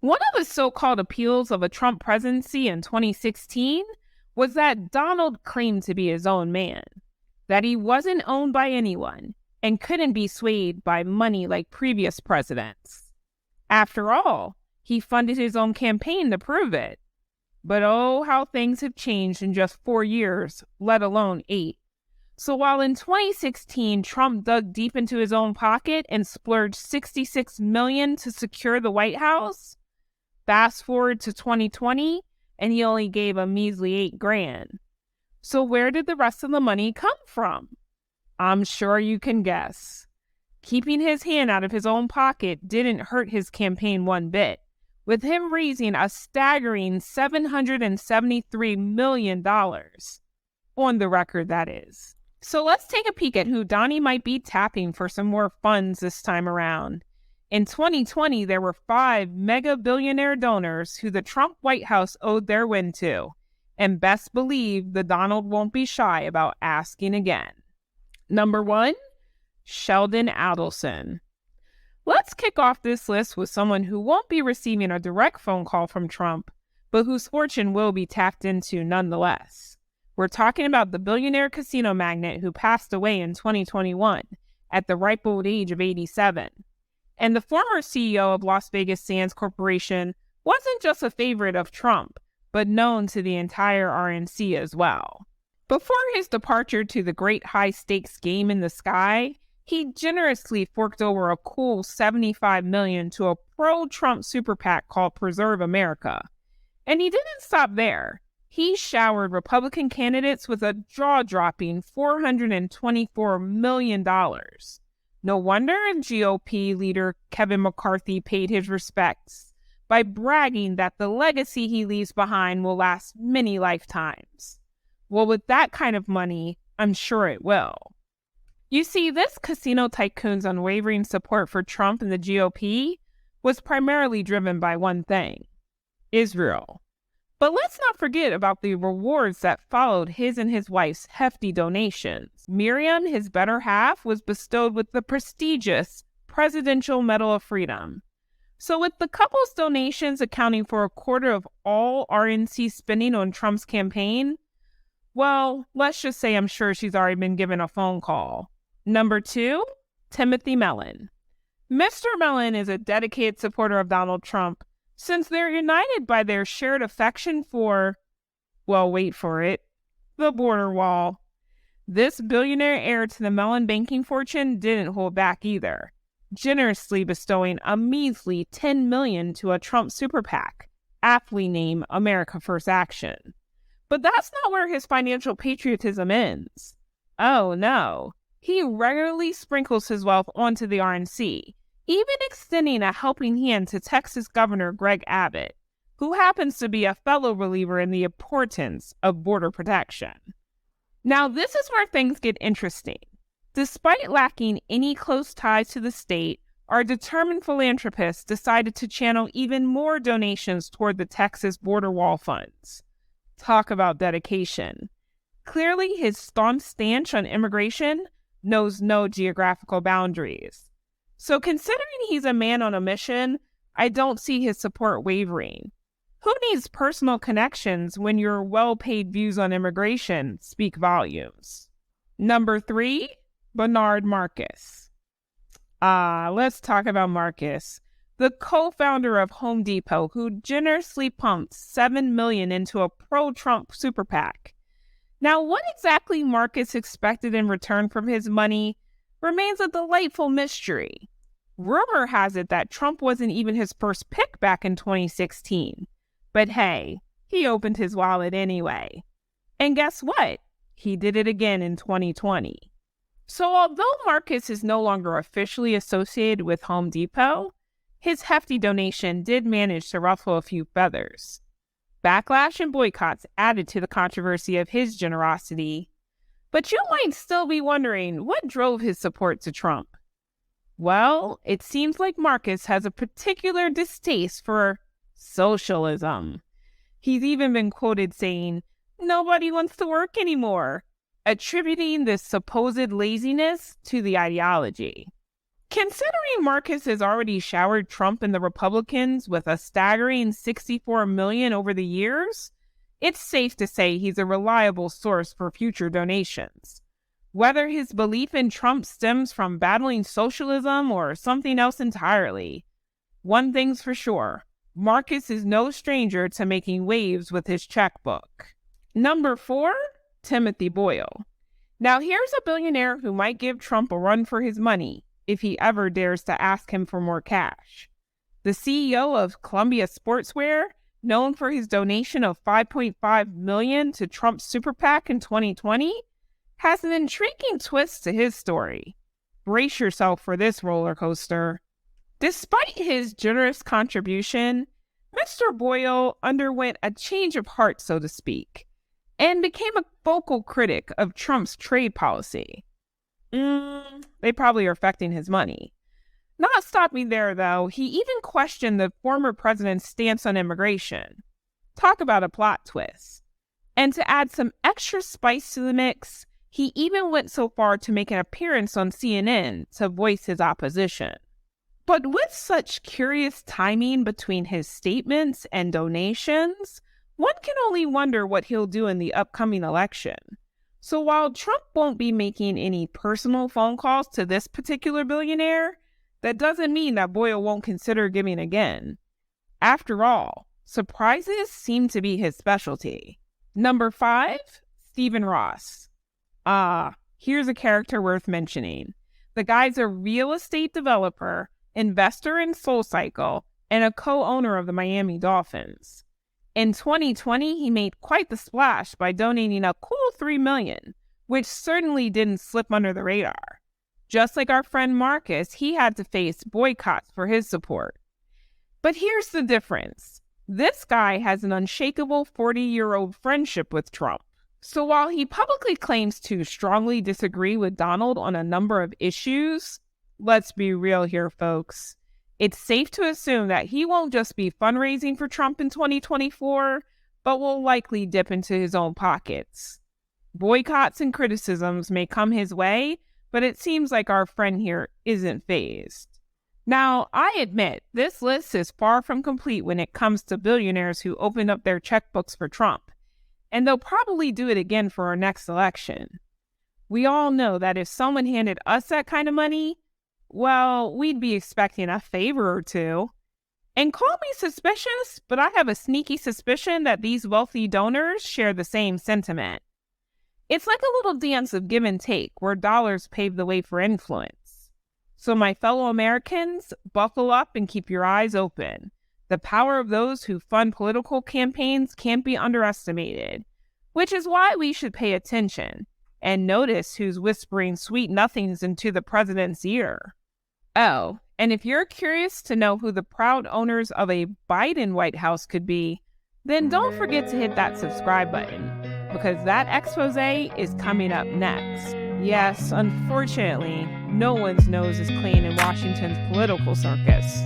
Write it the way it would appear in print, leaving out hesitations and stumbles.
One of the so-called appeals of a Trump presidency in 2016 was that Donald claimed to be his own man, that he wasn't owned by anyone and couldn't be swayed by money like previous presidents. After all, he funded his own campaign to prove it. But oh, how things have changed in just 4 years, let alone 8. So while in 2016, Trump dug deep into his own pocket and splurged $66 million to secure the White House, fast forward to 2020, and he only gave a measly $8,000. So where did the rest of the money come from? I'm sure you can guess. Keeping his hand out of his own pocket didn't hurt his campaign one bit, with him raising a staggering $773 million. On the record, that is. So let's take a peek at who Donnie might be tapping for some more funds this time around. In 2020, there were 5 mega billionaire donors who the Trump White House owed their win to, and best believe the Donald won't be shy about asking again. Number 1, Sheldon Adelson. Let's kick off this list with someone who won't be receiving a direct phone call from Trump, but whose fortune will be tapped into nonetheless. We're talking about the billionaire casino magnate who passed away in 2021 at the ripe old age of 87. And the former CEO of Las Vegas Sands Corporation wasn't just a favorite of Trump, but known to the entire RNC as well. Before his departure to the great high-stakes game in the sky, he generously forked over a cool $75 million to a pro-Trump super PAC called Preserve America. And he didn't stop there. He showered Republican candidates with a jaw-dropping $424 million. No wonder GOP leader Kevin McCarthy paid his respects by bragging that the legacy he leaves behind will last many lifetimes. Well, with that kind of money, I'm sure it will. You see, this casino tycoon's unwavering support for Trump and the GOP was primarily driven by one thing: Israel. But let's not forget about the rewards that followed his and his wife's hefty donations. Miriam, his better half, was bestowed with the prestigious Presidential Medal of Freedom. So with the couple's donations accounting for a quarter of all RNC spending on Trump's campaign, well, let's just say I'm sure she's already been given a phone call. Number 2, Timothy Mellon. Mr. Mellon is a dedicated supporter of Donald Trump, since they're united by their shared affection for, well, wait for it, the border wall. This billionaire heir to the Mellon banking fortune didn't hold back either, generously bestowing a measly $10 million to a Trump super PAC, aptly named America First Action. But that's not where his financial patriotism ends. Oh no, he regularly sprinkles his wealth onto the RNC, even extending a helping hand to Texas Governor Greg Abbott, who happens to be a fellow believer in the importance of border protection. Now, this is where things get interesting. Despite lacking any close ties to the state, our determined philanthropists decided to channel even more donations toward the Texas border wall funds. Talk about dedication. Clearly, his staunch stance on immigration knows no geographical boundaries. So considering he's a man on a mission, I don't see his support wavering. Who needs personal connections when your well-paid views on immigration speak volumes? Number 3, Bernard Marcus. Let's talk about Marcus, the co-founder of Home Depot, who generously pumped $7 million into a pro-Trump super PAC. Now, what exactly Marcus expected in return from his money remains a delightful mystery. Rumor has it that Trump wasn't even his first pick back in 2016. But hey, he opened his wallet anyway. And guess what? He did it again in 2020. So although Marcus is no longer officially associated with Home Depot, his hefty donation did manage to ruffle a few feathers. Backlash and boycotts added to the controversy of his generosity. But you might still be wondering what drove his support to Trump. Well, it seems like Marcus has a particular distaste for socialism. He's even been quoted saying, "Nobody wants to work anymore," attributing this supposed laziness to the ideology. Considering Marcus has already showered Trump and the Republicans with a staggering $64 million over the years, it's safe to say he's a reliable source for future donations. Whether his belief in Trump stems from battling socialism or something else entirely, one thing's for sure, Marcus is no stranger to making waves with his checkbook. Number 4, Timothy Boyle. Now here's a billionaire who might give Trump a run for his money if he ever dares to ask him for more cash. The CEO of Columbia Sportswear, known for his donation of $5.5 million to Trump's super PAC in 2020, has an intriguing twist to his story. Brace yourself for this roller coaster. Despite his generous contribution, Mr. Boyle underwent a change of heart, so to speak, and became a vocal critic of Trump's trade policy. They probably are affecting his money. Not stopping there, though, he even questioned the former president's stance on immigration. Talk about a plot twist. And to add some extra spice to the mix, he even went so far to make an appearance on CNN to voice his opposition. But with such curious timing between his statements and donations, one can only wonder what he'll do in the upcoming election. So while Trump won't be making any personal phone calls to this particular billionaire, that doesn't mean that Boyle won't consider giving again. After all, surprises seem to be his specialty. Number 5, Stephen Ross. Here's a character worth mentioning. The guy's a real estate developer, investor in SoulCycle, and a co-owner of the Miami Dolphins. In 2020, he made quite the splash by donating a cool $3 million, which certainly didn't slip under the radar. Just like our friend Marcus, he had to face boycotts for his support. But here's the difference. This guy has an unshakable 40-year-old friendship with Trump. So while he publicly claims to strongly disagree with Donald on a number of issues, let's be real here, folks. It's safe to assume that he won't just be fundraising for Trump in 2024, but will likely dip into his own pockets. Boycotts and criticisms may come his way, but it seems like our friend here isn't fazed. Now, I admit, this list is far from complete when it comes to billionaires who opened up their checkbooks for Trump, and they'll probably do it again for our next election. We all know that if someone handed us that kind of money, well, we'd be expecting a favor or two. And call me suspicious, but I have a sneaky suspicion that these wealthy donors share the same sentiment. It's like a little dance of give and take where dollars pave the way for influence. So my fellow Americans, buckle up and keep your eyes open. The power of those who fund political campaigns can't be underestimated, which is why we should pay attention and notice who's whispering sweet nothings into the president's ear. Oh, and if you're curious to know who the proud owners of a Biden White House could be, then don't forget to hit that subscribe button, because that expose is coming up next. Yes, unfortunately, no one's nose is clean in Washington's political circus.